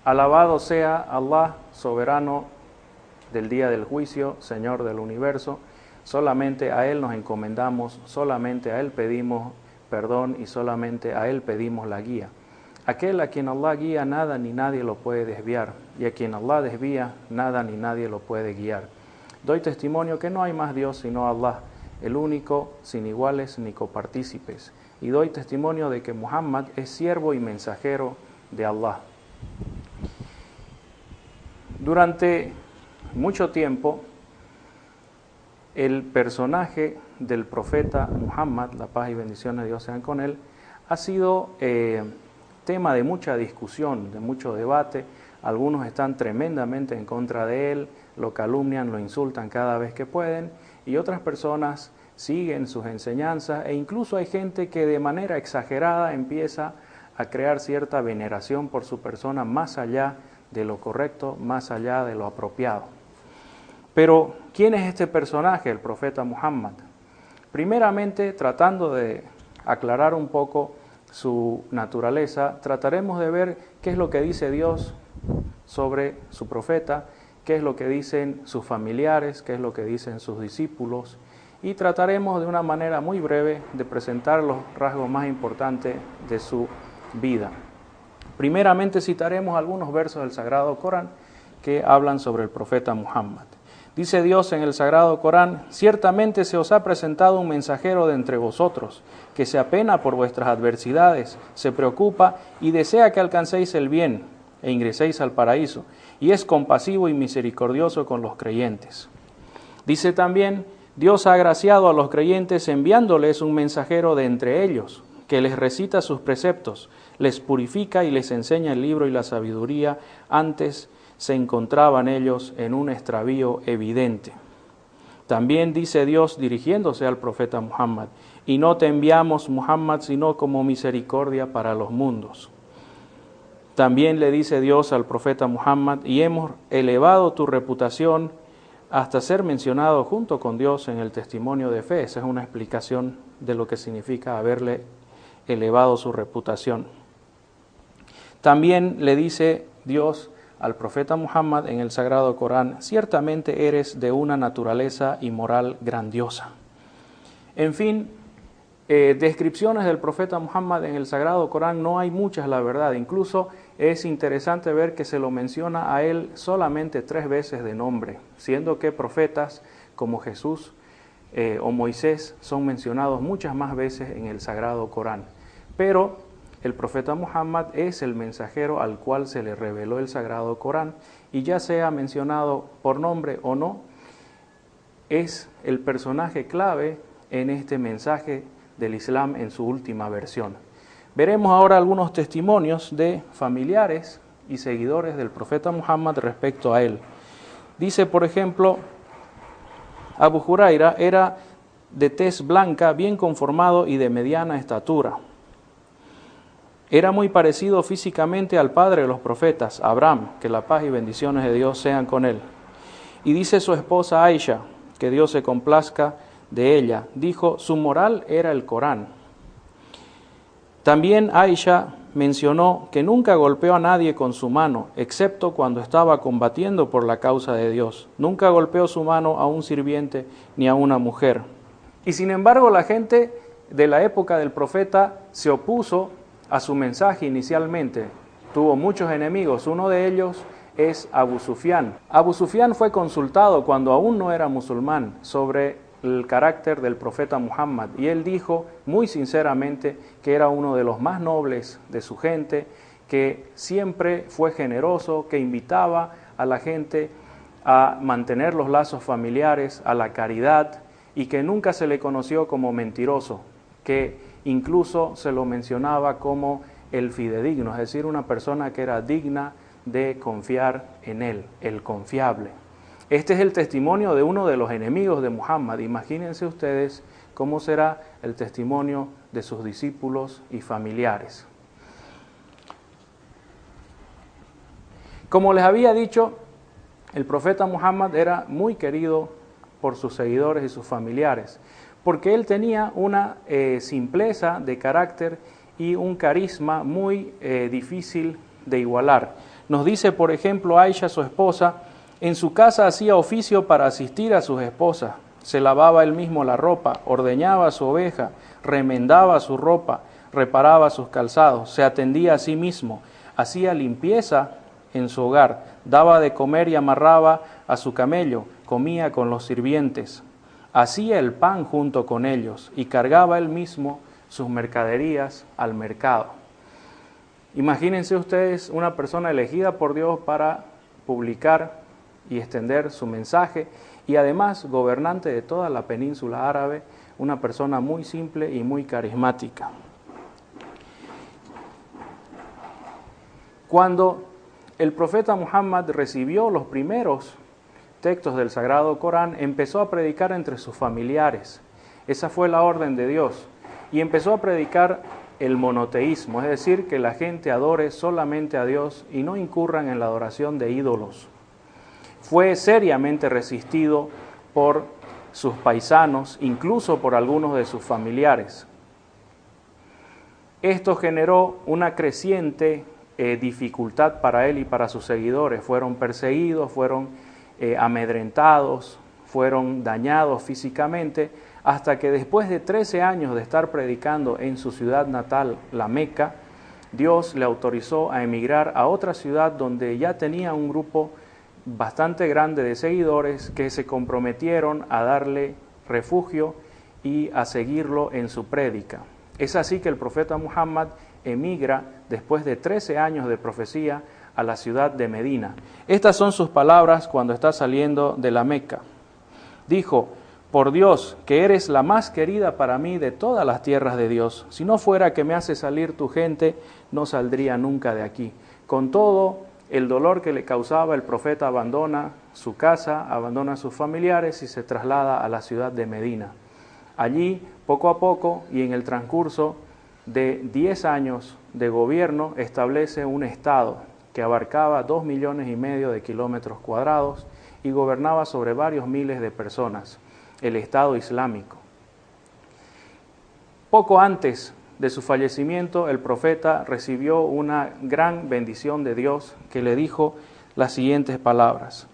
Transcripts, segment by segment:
Alabado sea Allah, soberano del día del juicio, Señor del universo. Solamente a Él nos encomendamos, solamente a Él pedimos perdón y solamente a Él pedimos la guía. Aquel a quien Allah guía, nada ni nadie lo puede desviar, y a quien Allah desvía, nada ni nadie lo puede guiar. Doy testimonio que no hay más Dios sino Allah, el único, sin iguales ni copartícipes, y doy testimonio de que Muhammad es siervo y mensajero de Allah. Durante mucho tiempo, el personaje del profeta Muhammad, la paz y bendiciones de Dios sean con él, ha sido tema de mucha discusión, de mucho debate. Algunos están tremendamente en contra de él, lo calumnian, lo insultan cada vez que pueden, y otras personas siguen sus enseñanzas, e incluso hay gente que de manera exagerada empieza a crear cierta veneración por su persona más allá de lo correcto, más allá de lo apropiado. Pero, ¿quién es este personaje, el profeta Muhammad? Primeramente, tratando de aclarar un poco su naturaleza, trataremos de ver qué es lo que dice Dios sobre su profeta, qué es lo que dicen sus familiares, qué es lo que dicen sus discípulos, y trataremos de una manera muy breve de presentar los rasgos más importantes de su vida. Primeramente citaremos algunos versos del Sagrado Corán que hablan sobre el profeta Muhammad. Dice Dios en el Sagrado Corán: ciertamente se os ha presentado un mensajero de entre vosotros, que se apena por vuestras adversidades, se preocupa y desea que alcancéis el bien e ingreséis al paraíso, y es compasivo y misericordioso con los creyentes. Dice también: Dios ha agraciado a los creyentes enviándoles un mensajero de entre ellos, que les recita sus preceptos, les purifica y les enseña el libro y la sabiduría. Antes se encontraban ellos en un extravío evidente. También dice Dios dirigiéndose al profeta Muhammad: y no te enviamos, Muhammad, sino como misericordia para los mundos. También le dice Dios al profeta Muhammad: y hemos elevado tu reputación hasta ser mencionado junto con Dios en el testimonio de fe. Esa es una explicación de lo que significa haberle elevado su reputación. También le dice Dios al profeta Muhammad en el Sagrado Corán: ciertamente eres de una naturaleza y moral grandiosa. En fin, descripciones del profeta Muhammad en el Sagrado Corán no hay muchas, la verdad. Incluso es interesante ver que se lo menciona a él solamente 3 veces de nombre, siendo que profetas como Jesús o Moisés son mencionados muchas más veces en el Sagrado Corán. Pero el profeta Muhammad es el mensajero al cual se le reveló el Sagrado Corán, y ya sea mencionado por nombre o no, es el personaje clave en este mensaje del Islam en su última versión. Veremos ahora algunos testimonios de familiares y seguidores del profeta Muhammad respecto a él. Dice, por ejemplo, Abu Huraira era de tez blanca, bien conformado y de mediana estatura. Era muy parecido físicamente al padre de los profetas, Abraham, que la paz y bendiciones de Dios sean con él. Y dice su esposa Aisha, que Dios se complazca de ella, dijo: su moral era el Corán. También Aisha mencionó que nunca golpeó a nadie con su mano, excepto cuando estaba combatiendo por la causa de Dios. Nunca golpeó su mano a un sirviente ni a una mujer. Y sin embargo, la gente de la época del profeta se opuso a su mensaje inicialmente. Tuvo muchos enemigos. Uno de ellos es Abu Sufyan. Abu Sufyan fue consultado cuando aún no era musulmán sobre el carácter del profeta Muhammad, y él dijo muy sinceramente que era uno de los más nobles de su gente, que siempre fue generoso, que invitaba a la gente a mantener los lazos familiares, a la caridad, y que nunca se le conoció como mentiroso, que incluso se lo mencionaba como el fidedigno, es decir, una persona que era digna de confiar en él, el confiable. Este es el testimonio de uno de los enemigos de Muhammad. Imagínense ustedes cómo será el testimonio de sus discípulos y familiares. Como les había dicho, el profeta Muhammad era muy querido por sus seguidores y sus familiares, porque él tenía una simpleza de carácter y un carisma muy difícil de igualar. Nos dice, por ejemplo, Aisha, su esposa, en su casa hacía oficio para asistir a sus esposas. Se lavaba él mismo la ropa, ordeñaba su oveja, remendaba su ropa, reparaba sus calzados, se atendía a sí mismo, hacía limpieza en su hogar, daba de comer y amarraba a su camello, comía con los sirvientes, hacía el pan junto con ellos y cargaba él mismo sus mercaderías al mercado. Imagínense ustedes una persona elegida por Dios para publicar y extender su mensaje, y además gobernante de toda la península árabe, una persona muy simple y muy carismática. Cuando el profeta Muhammad recibió los primeros textos del Sagrado Corán, empezó a predicar entre sus familiares. Esa fue la orden de Dios. Y empezó a predicar el monoteísmo, es decir, que la gente adore solamente a Dios y no incurran en la adoración de ídolos. Fue seriamente resistido por sus paisanos, incluso por algunos de sus familiares. Esto generó una creciente dificultad para él y para sus seguidores. Fueron perseguidos, fueron amedrentados, fueron dañados físicamente, hasta que después de 13 años de estar predicando en su ciudad natal, la Meca, Dios le autorizó a emigrar a otra ciudad donde ya tenía un grupo bastante grande de seguidores que se comprometieron a darle refugio y a seguirlo en su prédica. Es así que el profeta Muhammad emigra después de 13 años de profecía a la ciudad de Medina. Estas son sus palabras cuando está saliendo de la Meca. Dijo: por Dios, que eres la más querida para mí de todas las tierras de Dios. Si no fuera que me hace salir tu gente, no saldría nunca de aquí. Con todo el dolor que le causaba, el profeta abandona su casa, abandona a sus familiares y se traslada a la ciudad de Medina. Allí, poco a poco y en el transcurso de 10 años de gobierno, establece un estado que abarcaba 2,5 millones de kilómetros cuadrados y gobernaba sobre varios miles de personas, el Estado Islámico. Poco antes de su fallecimiento, el profeta recibió una gran bendición de Dios que le dijo las siguientes palabras: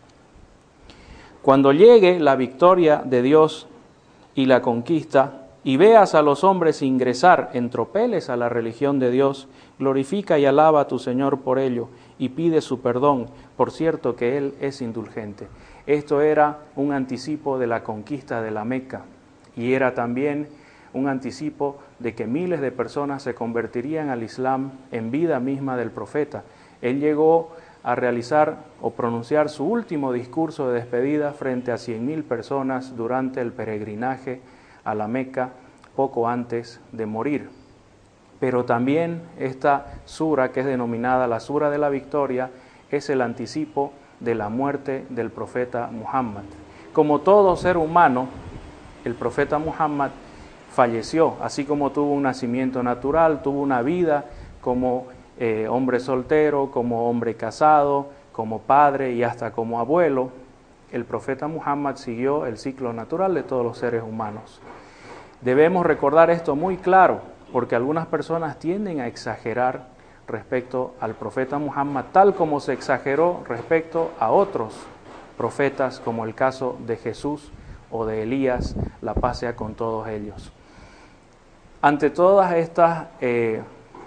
cuando llegue la victoria de Dios y la conquista, y veas a los hombres ingresar en tropeles a la religión de Dios, glorifica y alaba a tu Señor por ello, y pide su perdón, por cierto que Él es indulgente. Esto era un anticipo de la conquista de la Meca, y era también un anticipo de que miles de personas se convertirían al Islam en vida misma del profeta. Él llegó a realizar o pronunciar su último discurso de despedida frente a 100,000 personas durante el peregrinaje a la Meca poco antes de morir. Pero también esta sura, que es denominada la sura de la victoria, es el anticipo de la muerte del profeta Muhammad. Como todo ser humano, el profeta Muhammad falleció, así como tuvo un nacimiento natural, tuvo una vida como hombre soltero, como hombre casado, como padre y hasta como abuelo. El profeta Muhammad siguió el ciclo natural de todos los seres humanos. Debemos recordar esto muy claro, porque algunas personas tienden a exagerar respecto al profeta Muhammad, tal como se exageró respecto a otros profetas, como el caso de Jesús o de Elías, la paz sea con todos ellos. Ante todas estas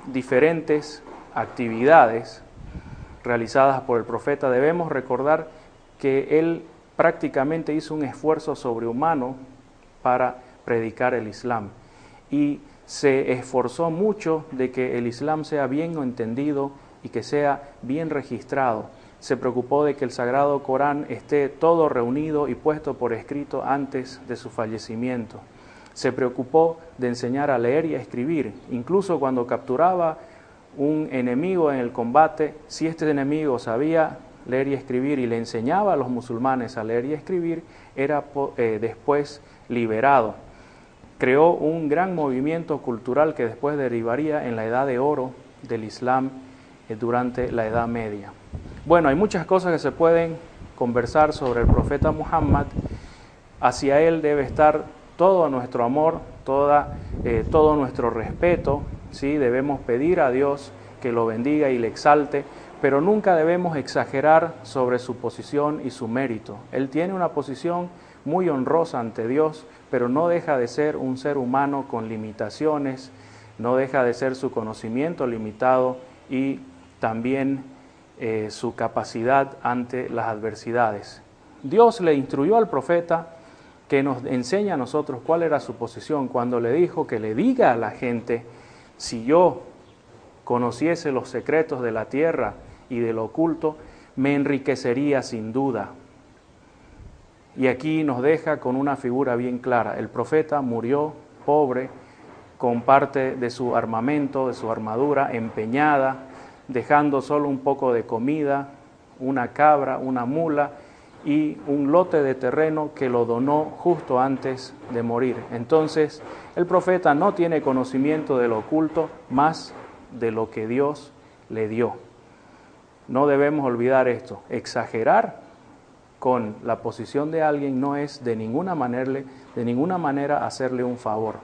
diferentes actividades realizadas por el profeta, debemos recordar que él prácticamente hizo un esfuerzo sobrehumano para predicar el Islam y se esforzó mucho de que el Islam sea bien entendido y que sea bien registrado. Se preocupó de que el Sagrado Corán esté todo reunido y puesto por escrito antes de su fallecimiento. Se preocupó de enseñar a leer y a escribir. Incluso cuando capturaba un enemigo en el combate, si este enemigo sabía leer y escribir y le enseñaba a los musulmanes a leer y escribir, era después liberado. Creó un gran movimiento cultural que después derivaría en la Edad de Oro del Islam durante la Edad Media. Bueno, hay muchas cosas que se pueden conversar sobre el profeta Muhammad. Hacia él debe estar todo nuestro amor, todo nuestro respeto, ¿sí? Debemos pedir a Dios que lo bendiga y le exalte, pero nunca debemos exagerar sobre su posición y su mérito. Él tiene una posición muy honrosa ante Dios, pero no deja de ser un ser humano con limitaciones, no deja de ser su conocimiento limitado y también su capacidad ante las adversidades. Dios le instruyó al profeta que nos enseña a nosotros cuál era su posición cuando le dijo que le diga a la gente: si yo conociese los secretos de la tierra y de lo oculto, me enriquecería sin duda. Y aquí nos deja con una figura bien clara. El profeta murió pobre, con parte de su armamento, de su armadura empeñada, dejando solo un poco de comida, una cabra, una mula y un lote de terreno que lo donó justo antes de morir. Entonces, el profeta no tiene conocimiento de lo oculto más de lo que Dios le dio. No debemos olvidar esto. Exagerar con la posición de alguien no es de ninguna manera hacerle un favor.